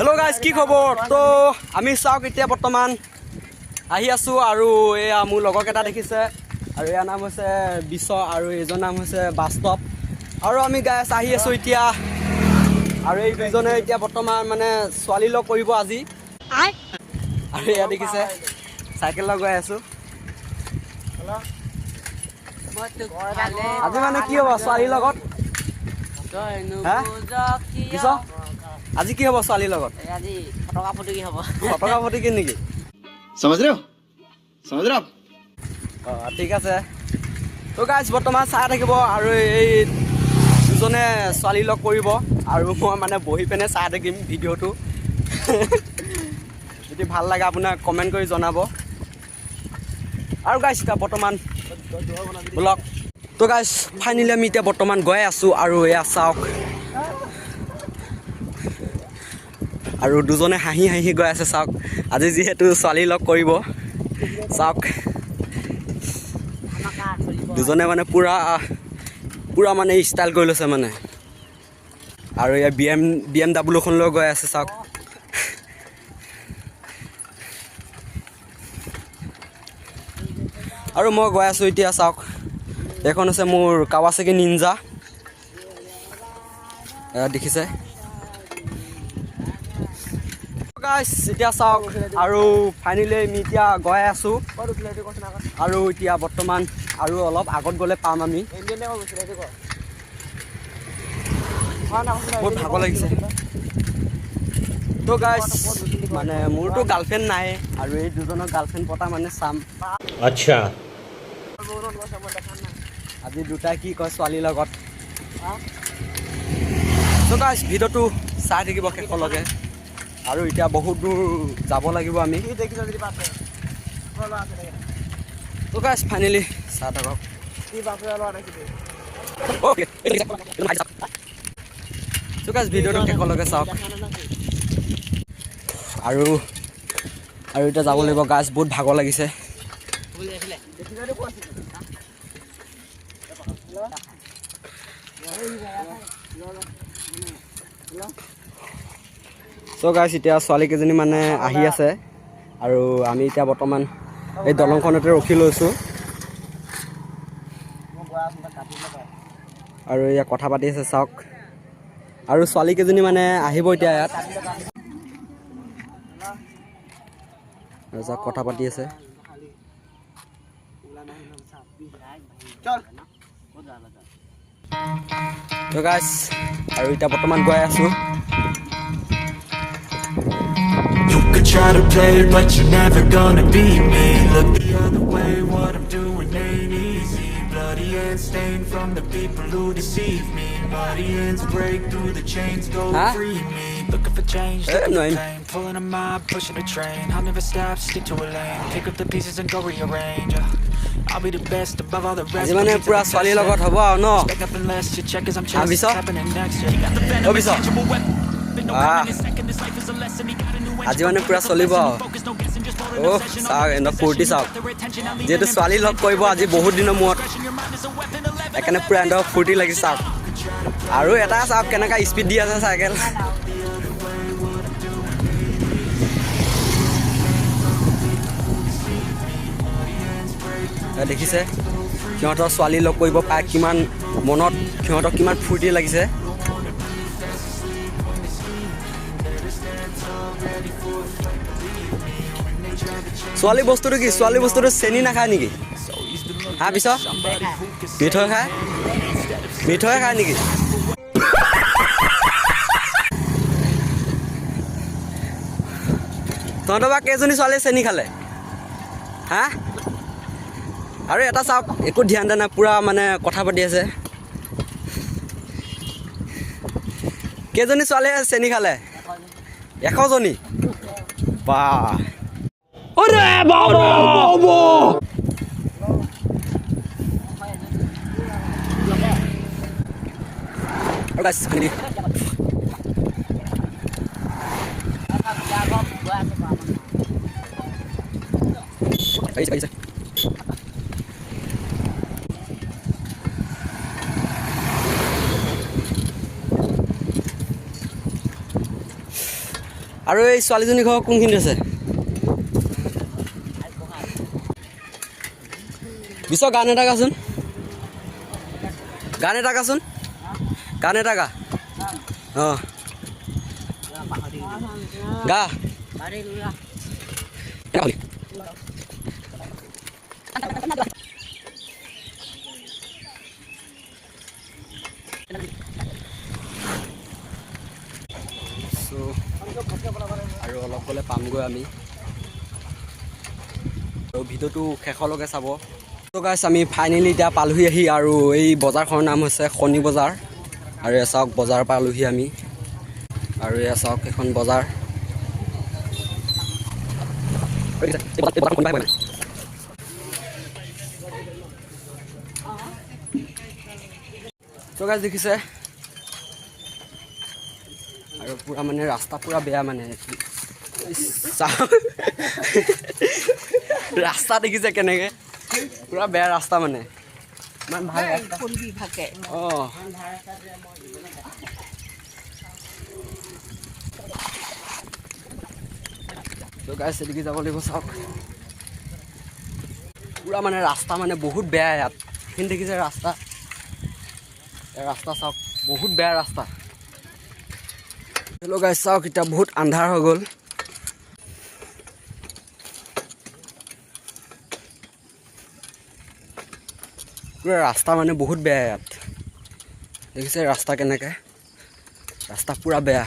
Hello' guys, কি খবৰ? তো আমি চাওক এতিয়া বৰ্তমান আহি আছোঁ আৰু এয়া মোৰ লগৰকেইটা দেখিছে আৰু ইয়াৰ নাম হৈছে বিশ্ব আৰু এইজন নাম হৈছে বাস্তৱ আৰু আমি গাইজ আহি আছোঁ এতিয়া আৰু এই দুইজনে এতিয়া বৰ্তমান মানে ছোৱালী লগ কৰিব আজি আৰু এয়া দেখিছে চাইকেল লগ গৈ আছোঁ। আজি মানে কি হ'ব ছোৱালীৰ লগত? আজি কি হ'ব ছোৱালীৰ লগত? আজি ফটকা ফুটকি হ'ব। ফটকা ফুটকি নেকি? समझ रहे आप? অঁ ঠিক আছে। তো গাইজ বৰ্তমান চাই থাকিব আৰু এই দুজনে ছোৱালী লগ কৰিব আৰু মই মানে বহি পিনে চাই থাকিম ভিডিঅ'টো। যদি ভাল লাগে আপোনাক কমেণ্ট কৰি জনাব আৰু গাইজ এতিয়া বৰ্তমান ব্লগ। তো গাইজ ফাইনেলি আমি এতিয়া বৰ্তমান গৈ আছোঁ আৰু এয়া চাওক আৰু দুজনে হাঁহি হাঁহি গৈ আছে চাওক আজি যিহেতু ছোৱালী লগ কৰিব চাওক দুজনে মানে পূৰা মানে ষ্টাইল কৰি লৈছে মানে আৰু এয়া BMW লৈ গৈ আছে চাওক আৰু মই গৈ আছোঁ এতিয়া চাওক এইখন হৈছে মোৰ কাৱাছাকি নিনজা দেখিছে গাইজ এতিয়া চাওক আৰু ফাইনেলি আমি এতিয়া গৈ আছোঁ আৰু এতিয়া বৰ্তমান আৰু অলপ আগত গ'লে পাম আমি। বহুত ভাগৰ লাগিছে তো গাইজ মানে মোৰতো গাৰ্লফ্ৰেণ্ড নাই আৰু এই দুজনৰ গাৰ্লফ্ৰেণ্ড পতা মানে চাম। अच्छा আজি দুটাই কি কয় ছোৱালীৰ লগত। তো গাইজ ভিডিঅ'টো চাই থাকিব শেষলৈকে আৰু এতিয়া বহুত দূৰ যাব লাগিব আমি। তো গাইজ ফাইনেলি চাই থাকক। তো গাইজ ভিডিঅ'টো শেষলৈকে চাওক আৰু এতিয়া যাব লাগিব গাইজ বহুত ভাগৰ লাগিছে। চ' গাইজ এতিয়া ছোৱালীকেইজনী মানে আহি আছে আৰু আমি এতিয়া বৰ্তমান এই দলংখনতে ৰখি লৈছোঁ আৰু এয়া কথা পাতি আছে চাওক আৰু ছোৱালীকেইজনী মানে আহিব এতিয়া ইয়াত আৰু চাওক কথা পাতি আছে। তো গাইজ আৰু এতিয়া বৰ্তমান গৈ আছোঁ। You could try to play it, but you're never gonna beat me. Look the other way, what I'm doing ain't easy. Bloody hands stained from the people who deceive me. Bloody hands break through the chains, go free me. Looking for change, looking for pain. Pulling a mob, pushing a train. I'll never stop, stick to a lane. Pick up the pieces and go rearrange. I'll be the best above all the rest. আজি মানে পুৰা ছোৱালীৰ লগত হ'ব আৰু ন? Expect nothing less, you check as I'm chasing what's happening next. You got the venom, Obisa. tangible weapon. আজি মানে পুৰা চলিব অ' চাওক এনেকুৱা ফূৰ্তি চাওক যিহেতু ছোৱালী লগ কৰিব আজি বহুত দিনৰ মূৰত সেইকাৰণে পুৰা এনেকুৱা ফূৰ্তি লাগি চাওক আৰু এটা চাওক কেনেকুৱা স্পীড দি আছে চাইকেল। দেখিছে সিহঁতৰ ছোৱালী লগ কৰিব পাই কিমান মনত সিহঁতক কিমান ফূৰ্তি লাগিছে। ছোৱালী বস্তুটো কি ছোৱালী বস্তুটো চেনি নাখায় নেকি? হা পিছত মিঠৈ খায় নেকি? তহঁতৰ বা কেইজনী ছোৱালীয়ে চেনি খালে হা? আৰু এটা চাওক একো ধ্যান দিয়া নাই পূৰা মানে কথা পাতি আছে। কেইজনী ছোৱালীয়ে চেনি খালে? 100জনী বা আৰু এই ছোৱালীজনী ঘৰ কোনখিনিত আছে বিশ্ব গান এটা গাচোন গান এটা গাচোন গান এটা গা অঁ গা আৰু অলপ গ'লে পামগৈ আমি আৰু ভিডিঅ'টো শেষলৈকে চাব তো গাইছ আমি ফাইনেলি এতিয়া পালোহি আহি আৰু এই বজাৰখনৰ নাম হৈছে শনি বজাৰ আৰু এয়া চাওক বজাৰ পালোহি আমি আৰু এয়া চাওক এখন বজাৰ তো গাইছ দেখিছে আৰু পুৰা মানে ৰাস্তা পুৰা বেয়া মানে ৰাস্তা দেখিছে কেনেকৈ পুৰা বেয়া ৰাস্তা মানে ইমান ভাল অঁ তো গাইছ এদিকে যাব লাগিব চাওক পুৰা মানে ৰাস্তা মানে বহুত বেয়া ইয়াত সেইখিনি দেখিছে ৰাস্তা চাওক বহুত বেয়া ৰাস্তা হেল্ল' গাইছ চাওক এতিয়া বহুত আন্ধাৰ হৈ গ'ল পুৰা ৰাস্তা মানে বহুত বেয়া ইয়াত দেখিছে ৰাস্তা কেনেকৈ ৰাস্তা পুৰা বেয়া